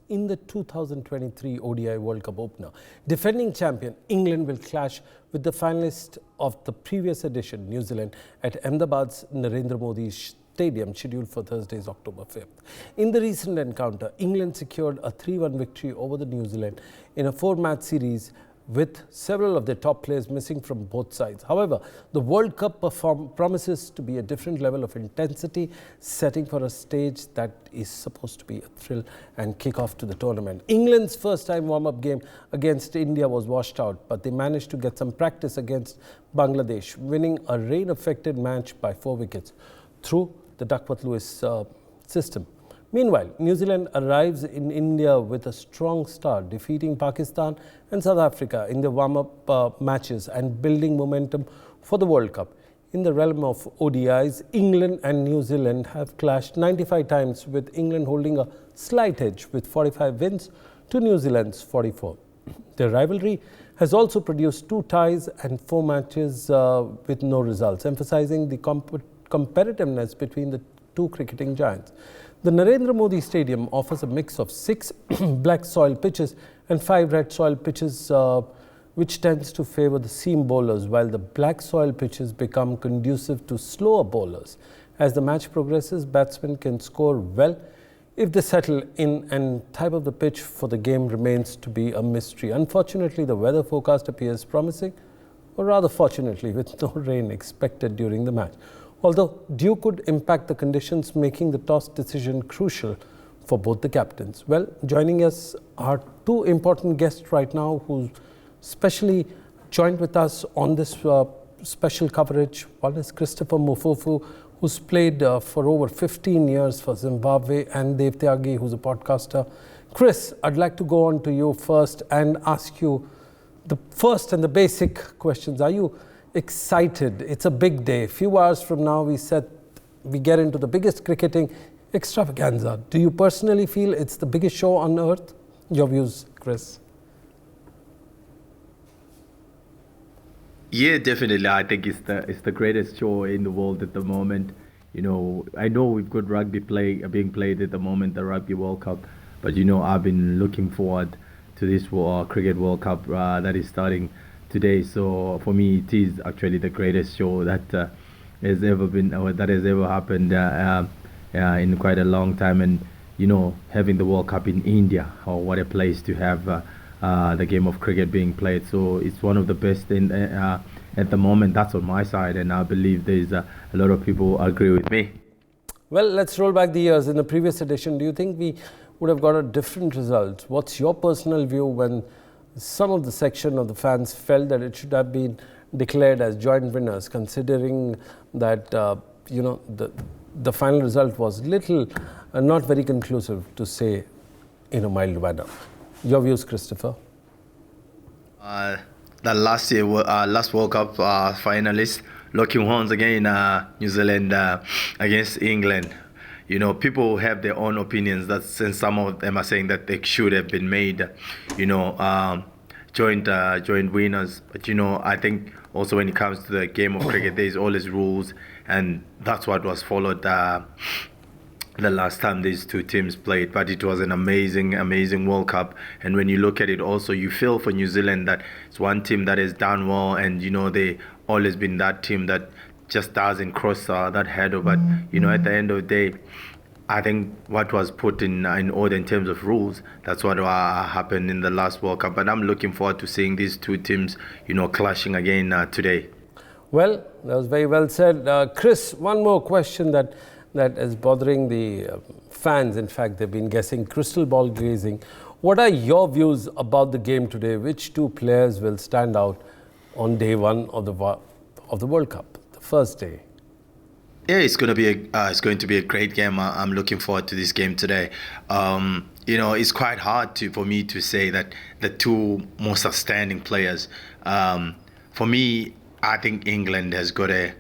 in the 2023 ODI World Cup opener. Defending champion England will clash with the finalists of the previous edition, New Zealand, at Ahmedabad's Narendra Modi Stadium, scheduled for Thursday's October 5th. In the recent encounter, England secured a 3-1 victory over the New Zealand in a 4-match series with several of their top players missing from both sides. However, the World Cup promises to be a different level of intensity, setting for a stage that is supposed to be a thrill and kick-off to the tournament. England's first-time warm-up game against India was washed out, but they managed to get some practice against Bangladesh, winning a rain-affected match by 4 wickets through the Duckworth-Lewis system. Meanwhile, New Zealand arrives in India with a strong start, defeating Pakistan and South Africa in the warm-up matches and building momentum for the World Cup. In the realm of ODIs, England and New Zealand have clashed 95 times, with England holding a slight edge with 45 wins to New Zealand's 44. Their rivalry has also produced 2 ties and 4 matches with no results, emphasizing the competitiveness between the 2 cricketing giants. The Narendra Modi Stadium offers a mix of 6 black soil pitches and 5 red soil pitches, which tends to favor the seam bowlers, while the black soil pitches become conducive to slower bowlers. As the match progresses, batsmen can score well if they settle in, and type of the pitch for the game remains to be a mystery. Unfortunately, the weather forecast appears promising, or rather fortunately, with no rain expected during the match. Although dew could impact the conditions, making the toss decision crucial for both the captains. Well, joining us are 2 important guests right now who specially joined with us on this special coverage. One is Christopher Mufufu, who's played for over 15 years for Zimbabwe, and Dev Tyagi, who's a podcaster. Chris, I'd like to go on to you first and ask you the first and the basic questions. Are you excited? It's a big day. A few hours from now, we get into the biggest cricketing extravaganza. Do you personally feel it's the biggest show on earth? Your views, Chris? Yeah, definitely. I think it's the greatest show in the world at the moment. You know, I know we've got rugby being played at the moment, the Rugby World Cup, but you know, I've been looking forward to this Cricket World Cup that is starting today. So for me, it is actually the greatest show that has ever been, or that has ever happened in quite a long time. And you know, having the World Cup in India, what a place to have the game of cricket being played. So it's one of the best at the moment. That's on my side, and I believe there's a lot of people agree with me. Well, let's roll back the years. In the previous edition, do you think we would have got a different result? What's your personal view when some of the section of the fans felt that it should have been declared as joint winners, considering that you know, the final result was little not very conclusive, to say in a mild manner? Your views, Christopher? The last World Cup finalist, locking horns again, New Zealand against England. You know, people have their own opinions. And some of them are saying that they should have been made, you know, joint winners. But you know, I think also when it comes to the game of cricket, there's always rules, and that's what was followed the last time these 2 teams played. But it was an amazing World Cup. And when you look at it, also you feel for New Zealand that it's one team that has done well, and you know, they always been that team that just doesn't cross that hurdle. But you know, at the end of the day, I think what was put in order in terms of rules, that's what happened in the last World Cup. And I'm looking forward to seeing these 2 teams, you know, clashing again today. Well, that was very well said. Chris, one more question that is bothering the fans. In fact, they've been guessing, crystal ball gazing. What are your views about the game today? Which 2 players will stand out on day 1 of the World Cup, the first day? Yeah, it's going to be a great game. I'm looking forward to this game today. You know, it's quite hard for me to say that the 2 most outstanding players. For me, I think England has got a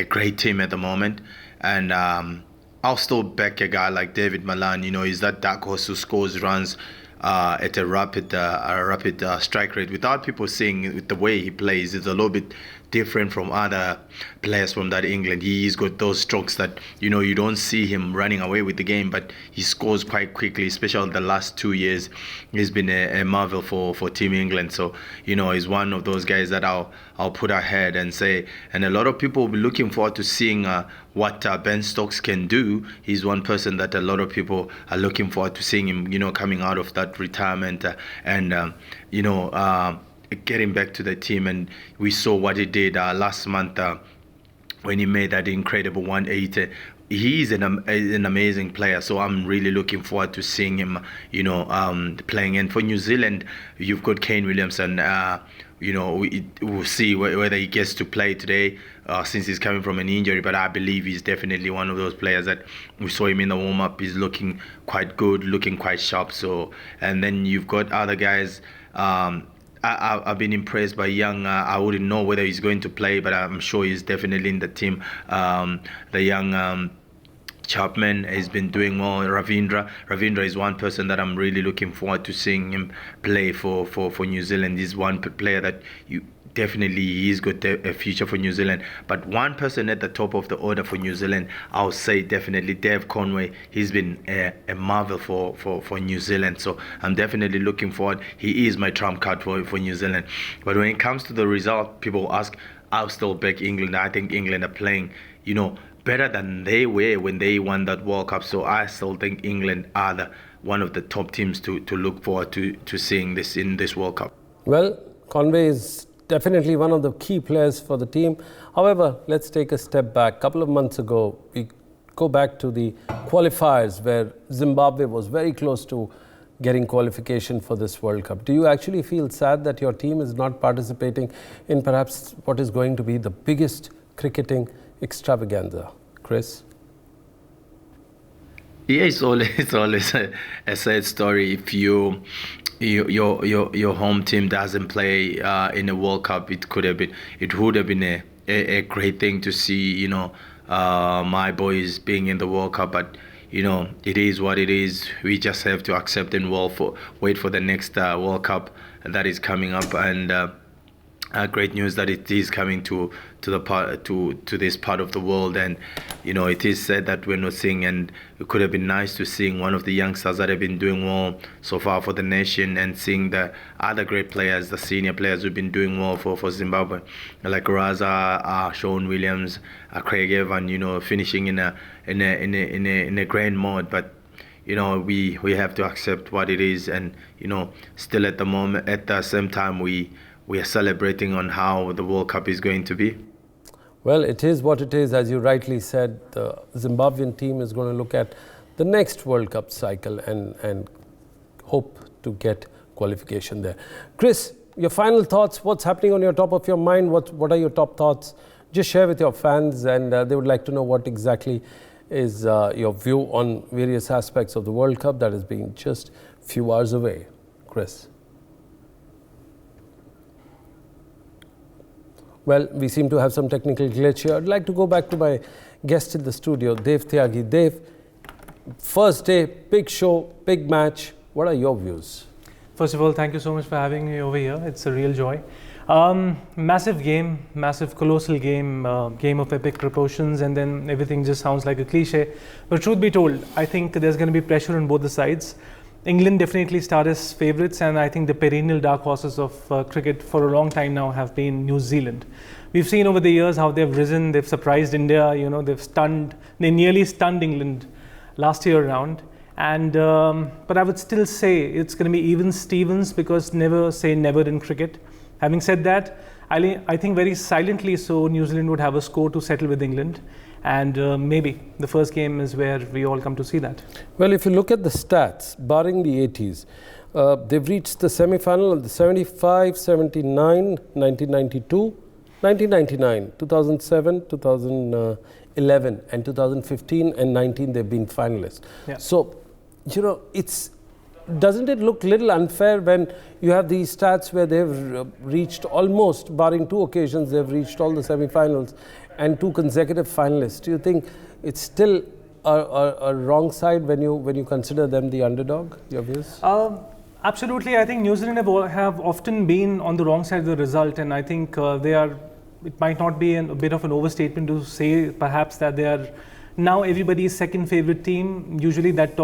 great team at the moment, and I'll still back a guy like David Malan. You know, he's that dark horse who scores runs at a rapid strike rate, without people seeing the way he plays. It's a little bit different from other players from that England. He's got those strokes that, you don't see him running away with the game, but he scores quite quickly, especially the last 2 years. He's been a marvel for Team England. So, he's one of those guys that I'll put ahead and say, and a lot of people will be looking forward to seeing what Ben Stokes can do. He's one person that a lot of people are looking forward to seeing him, coming out of that retirement and getting back to the team. And we saw what he did last month when he made that incredible 180. He's an amazing player, so I'm really looking forward to seeing him, playing. And for New Zealand, you've got Kane Williamson. We'll see whether he gets to play today since he's coming from an injury, but I believe he's definitely one of those players that we saw him in the warm-up. He's looking quite good, looking quite sharp. So, and then you've got other guys. I've been impressed by Young. I wouldn't know whether he's going to play, but I'm sure he's definitely in the team. The young Chapman has been doing well. Ravindra is one person that I'm really looking forward to seeing him play for New Zealand. He's one player that he's got a future for New Zealand. But one person at the top of the order for New Zealand, I'll say definitely Dave Conway. He's been a marvel for New Zealand. So I'm definitely looking forward. He is my trump card for New Zealand. But when it comes to the result, people ask, I'll still back England. I think England are playing, better than they were when they won that World Cup. So I still think England are one of the top teams to look forward to seeing this in this World Cup. Well, Conway is definitely one of the key players for the team. However, let's take a step back. A couple of months ago, we go back to the qualifiers where Zimbabwe was very close to getting qualification for this World Cup. Do you actually feel sad that your team is not participating in perhaps what is going to be the biggest cricketing extravaganza? Chris? Yeah, it's always a sad story if your home team doesn't play in a World Cup. It would have been a great thing to see, my boys being in the World Cup, but it is what it is. We just have to accept and wait for the next World Cup that is coming up. And great news that it is coming to this part of the world. And it is said that we're not seeing, and it could have been nice to seeing one of the youngsters that have been doing well so far for the nation, and seeing the other great players, the senior players who've been doing well for Zimbabwe, like Raza, Sean Williams, Craig Evan, finishing in a grand mode. But we have to accept what it is, and still at the same time we are celebrating on how the World Cup is going to be. Well, it is what it is. As you rightly said, the Zimbabwean team is going to look at the next World Cup cycle and hope to get qualification there. Chris, your final thoughts. What's happening on your top of your mind? What are your top thoughts? Just share with your fans, and they would like to know what exactly is your view on various aspects of the World Cup that is being just a few hours away. Chris? Well, we seem to have some technical glitch here. I'd like to go back to my guest in the studio, Dev Tyagi. Dev, first day, big show, big match. What are your views? First of all, thank you so much for having me over here. It's a real joy. Massive game, massive colossal game, game of epic proportions, and then everything just sounds like a cliche. But truth be told, I think there's going to be pressure on both the sides. England definitely start as favourites, and I think the perennial dark horses of cricket for a long time now have been New Zealand. We've seen over the years how they've risen, they've surprised India, they nearly stunned England last year around. And but I would still say it's going to be even Stevens, because never say never in cricket. Having said that, I think very silently so New Zealand would have a score to settle with England. And maybe the first game is where we all come to see that. Well, if you look at the stats, barring the 80s, they've reached the semi-final of the 75, 79, 1992, 1999, 2007, 2011, and 2015 and 19 they've been finalists. Yeah. So, doesn't it look a little unfair when you have these stats where they've reached almost, barring two occasions, they've reached all the semi-finals and two consecutive finalists? Do you think it's still a wrong side when you consider them the underdog? Your views? Absolutely. I think New Zealand have often been on the wrong side of the result, and I think they are it might not be a bit of an overstatement to say perhaps that they are now everybody's second favorite team. Usually that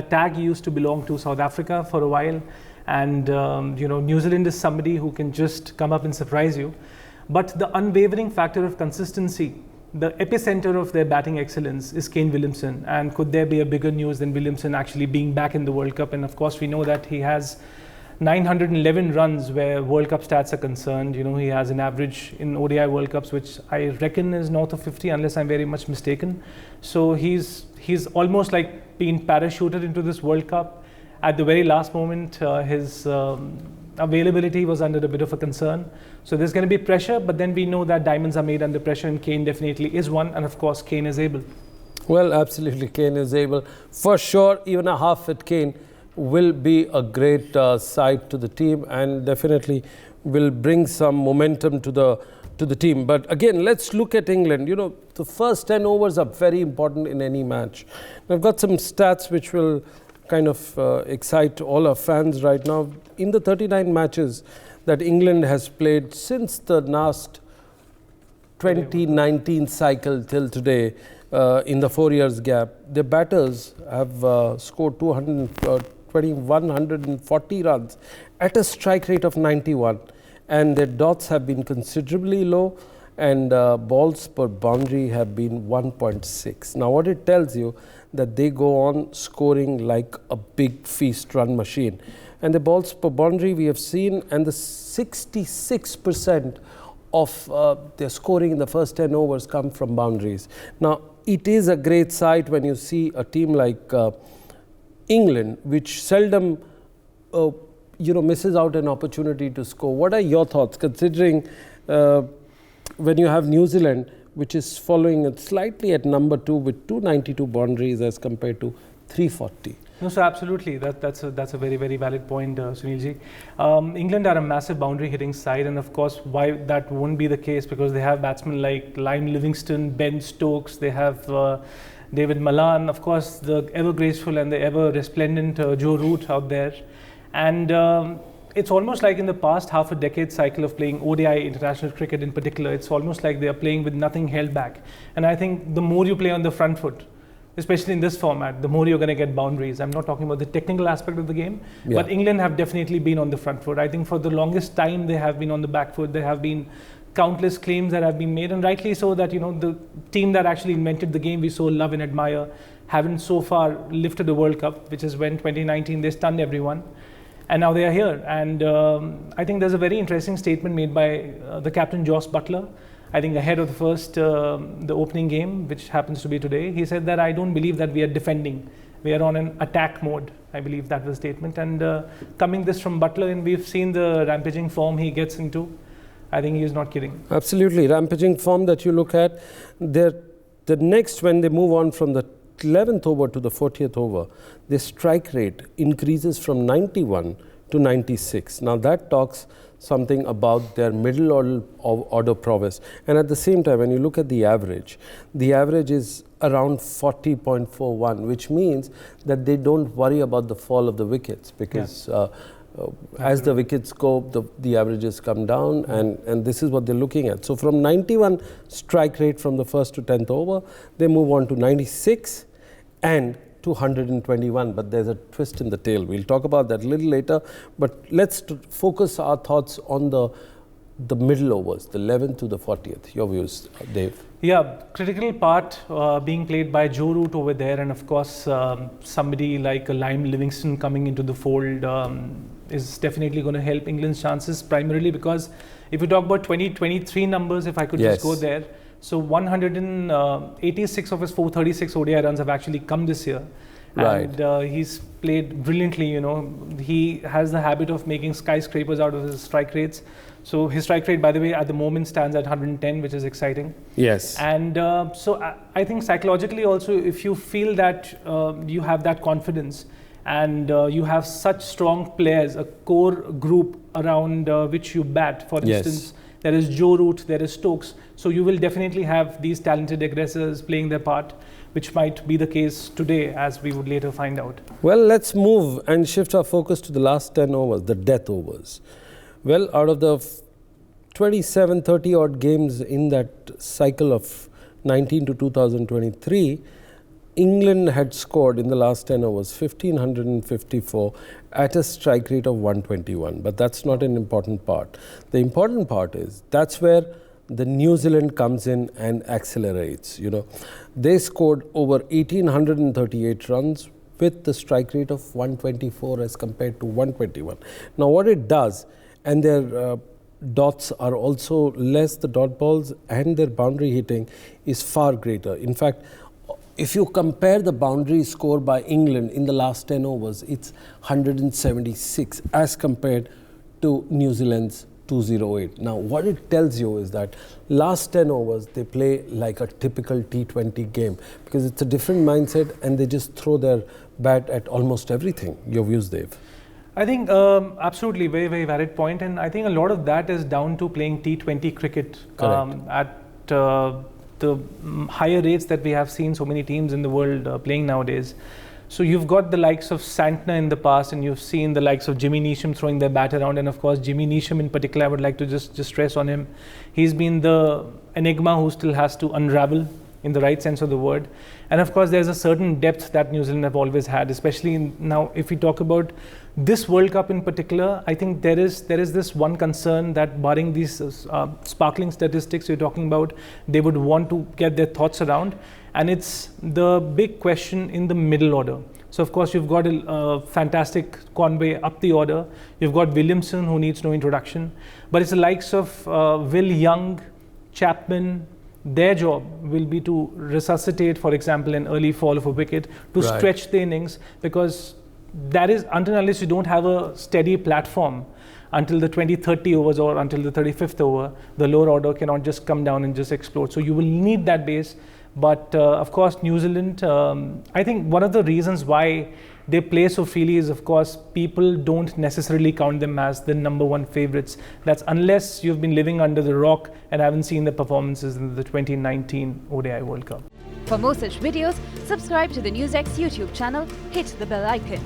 tag used to belong to South Africa for a while, and New Zealand is somebody who can just come up and surprise you. But the unwavering factor of consistency, the epicenter of their batting excellence is Kane Williamson. And could there be a bigger news than Williamson actually being back in the World Cup? And of course, we know that he has 911 runs where World Cup stats are concerned. He has an average in ODI World Cups, which I reckon is north of 50, unless I'm very much mistaken. So he's almost like being parachuted into this World Cup. At the very last moment, his availability was under a bit of a concern. So there's going to be pressure, but then we know that diamonds are made under pressure, and Kane definitely is one. And of course, Kane is able. Well, absolutely, Kane is able. For sure, even a half-fit Kane will be a great side to the team, and definitely will bring some momentum to the team. But again, let's look at England. The first 10 overs are very important in any match. I've got some stats which will kind of excite all our fans right now. In the 39 matches that England has played since the last 2019 cycle till today, in the 4 years gap, the batters have scored 140 runs at a strike rate of 91, and their dots have been considerably low, and balls per boundary have been 1.6. Now what it tells you, that they go on scoring like a big feast run machine. And the balls per boundary we have seen, and the 66% of their scoring in the first 10 overs come from boundaries. Now it is a great sight when you see a team like England, which seldom misses out an opportunity to score. What are your thoughts, considering when you have New Zealand, which is following it slightly at number 2 with 292 boundaries as compared to 340? No, so absolutely, that's a very, very valid point, Sunilji. England are a massive boundary hitting side, and of course why that won't be the case, because they have batsmen like Lyme Livingston, Ben Stokes, they have David Malan, of course the ever graceful and the ever resplendent Joe Root out there. And it's almost like in the past half a decade cycle of playing ODI international cricket in particular, it's almost like they are playing with nothing held back. And I think the more you play on the front foot, especially in this format, the more you're going to get boundaries. I'm not talking about the technical aspect of the game, but England have definitely been on the front foot. I think for the longest time they have been on the back foot. There have been countless claims that have been made, and rightly so, that the team that actually invented the game we so love and admire haven't so far lifted the World Cup, which is when 2019 they stunned everyone. And now they are here. And I think there's a very interesting statement made by the captain, Jos Buttler, I think ahead of the opening game, which happens to be today. He said that, I don't believe that we are defending. We are on an attack mode. I believe that was the statement. And coming this from Buttler, and we've seen the rampaging form he gets into, I think he is not kidding. Absolutely. Rampaging form that you look at, the next, when they move on from the 11th over to the 40th over, the strike rate increases from 91 to 96. Now that talks something about their middle order prowess. And at the same time, when you look at the average is around 40.41, which means that they don't worry about the fall of the wickets, because as the wickets go, the averages come down, and this is what they're looking at. So from 91 strike rate from the first to 10th over, they move on to 96 and to 121, but there's a twist in the tail. We'll talk about that a little later, but let's focus our thoughts on the middle overs, the 11th to the 40th. Your views, Dave? Yeah, critical part being played by Joe Root over there, and of course somebody like Lyme Livingston coming into the fold is definitely going to help England's chances, primarily because if you talk about 2023 numbers, if I could just go there, so 186 of his 436 ODI runs have actually come this year. And he's played brilliantly, He has the habit of making skyscrapers out of his strike rates. So his strike rate, by the way, at the moment stands at 110, which is exciting. Yes. And so I think psychologically also, if you feel that you have that confidence and you have such strong players, a core group around which you bat, for instance, there is Joe Root, there is Stokes. So you will definitely have these talented aggressors playing their part, which might be the case today, as we would later find out. Well, let's move and shift our focus to the last 10 overs, the death overs. Well, out of the 27, 30 odd games in that cycle of 19 to 2023, England had scored in the last 10 overs 1,554 at a strike rate of 121. But that's not an important part. The important part is that's where the New Zealand comes in and accelerates. You know, they scored over 1,838 runs with the strike rate of 124 as compared to 121. Now, what it does, and their dots are also less, the dot balls, and their boundary hitting is far greater. In fact, if you compare the boundary score by England in the last 10 overs, it's 176 as compared to New Zealand's 208. Now, what it tells you is that last 10 overs, they play like a typical T20 game because it's a different mindset and they just throw their bat at almost everything. Your views, Dave? I think absolutely very, very valid point. And I think a lot of that is down to playing T20 cricket at the higher rates that we have seen so many teams in the world playing nowadays. So you've got the likes of Santner in the past, and you've seen the likes of Jimmy Neesham throwing their bat around. And of course, Jimmy Neesham in particular, I would like to just stress on him. He's been the enigma who still has to unravel in the right sense of the word. And of course, there's a certain depth that New Zealand have always had, especially now if we talk about this World Cup in particular. I think there is this one concern that barring these sparkling statistics you're talking about, they would want to get their thoughts around. And it's the big question in the middle order. So of course, you've got a fantastic Conway up the order. You've got Williamson, who needs no introduction. But it's the likes of Will Young, Chapman. Their job will be to resuscitate, for example, an early fall of a wicket, to stretch the innings, because that is, until unless you don't have a steady platform until the 20, 30 overs or until the 35th over, the lower order cannot just come down and just explode. So you will need that base. But of course, New Zealand, I think one of the reasons why they play so freely is, of course, people don't necessarily count them as the number one favorites. That's unless you've been living under the rock and haven't seen the performances in the 2019 ODI World Cup. For more such videos, subscribe to the NewsX YouTube channel, hit the bell icon.